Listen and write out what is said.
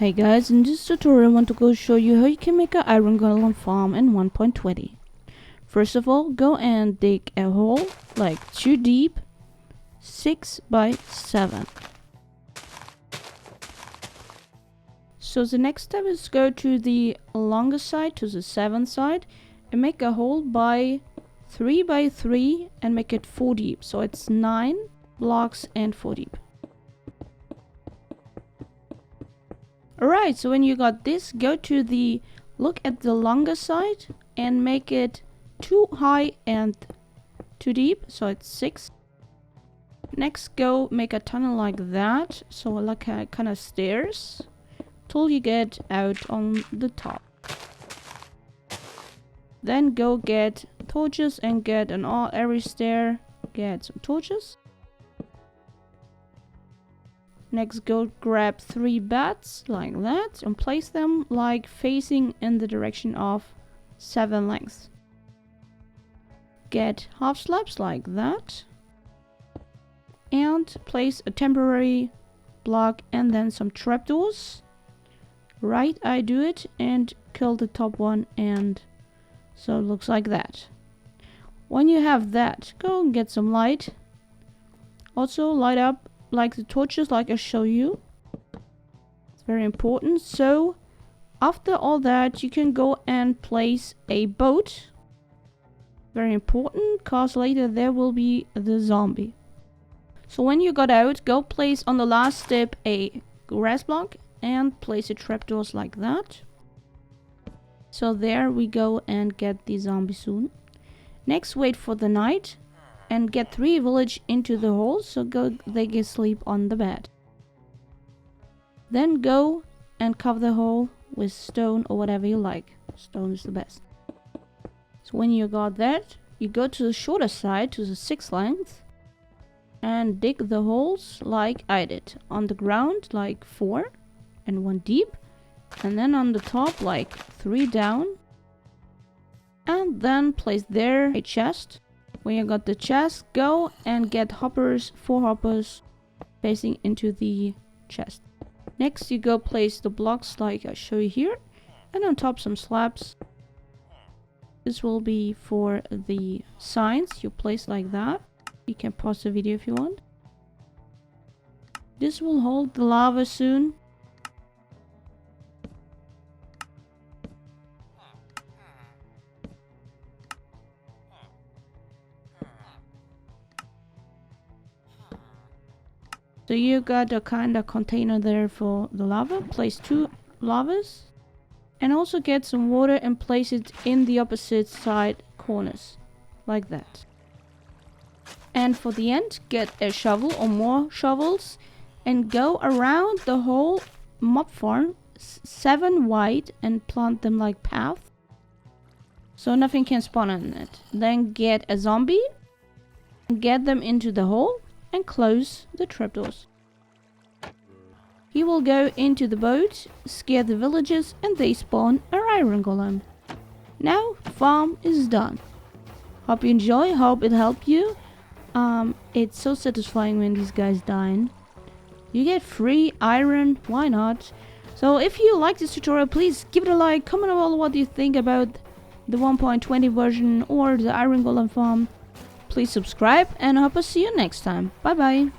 Hey guys, in this tutorial I want to go show you how you can make an iron golem farm in 1.20. First of all, go and dig a hole like 2 deep, 6 by 7. So the next step is go to the longer side, to the 7 side, and make a hole by 3 by 3 and make it 4 deep. So it's 9 blocks and 4 deep. Alright, so when you got this, go to the look at the longer side and make it 2 high and 2 deep, so it's 6. Next, go make a tunnel like that, so like a kind of stairs, till you get out on the top. Then go get torches and get on every stair, get some torches. Next, go grab 3 bats like that and place them like facing in the direction of 7 lengths. Get half slabs like that and place a temporary block and then some trapdoors. Right, I do it and kill the top one, and so it looks like that. When you have that, go and get some light. Also light up like the torches like I show you. It's very important. So after all that, you can go and place a boat. Very important, cause later there will be the zombie. So when you got out, go place on the last step a grass block and place the trapdoors like that. So there we go and get the zombie soon. Next, wait for the night and get 3 village into the hole, so they can sleep on the bed. Then go and cover the hole with stone or whatever you like. Stone is the best. So when you got that, you go to the shorter side, to the 6 length, and dig the holes like I did. On the ground like 4 and 1 deep, and then on the top like 3 down, and then place there a chest. When you got the chest, go and get hoppers, 4 hoppers facing into the chest. Next, you go place the blocks like I show you here, and on top some slabs. This will be for the signs you place like that. You can pause the video if you want. This will hold the lava soon. So you got a kind of container there for the lava. Place 2 lavas. And also get some water and place it in the opposite side corners. Like that. And for the end, get a shovel or more shovels. And go around the whole mob farm 7 wide and plant them like paths. So nothing can spawn on it. Then get a zombie. And get them into the hole. And close the trapdoors. He will go into the boat, scare the villagers, and they spawn an iron golem. Now, farm is done. Hope you enjoy, hope it helped you. It's so satisfying when these guys die. You get free iron, why not? So if you like this tutorial, please give it a like, comment below what you think about the 1.20 version or the iron golem farm. Please subscribe, and I hope I'll see you next time. Bye bye.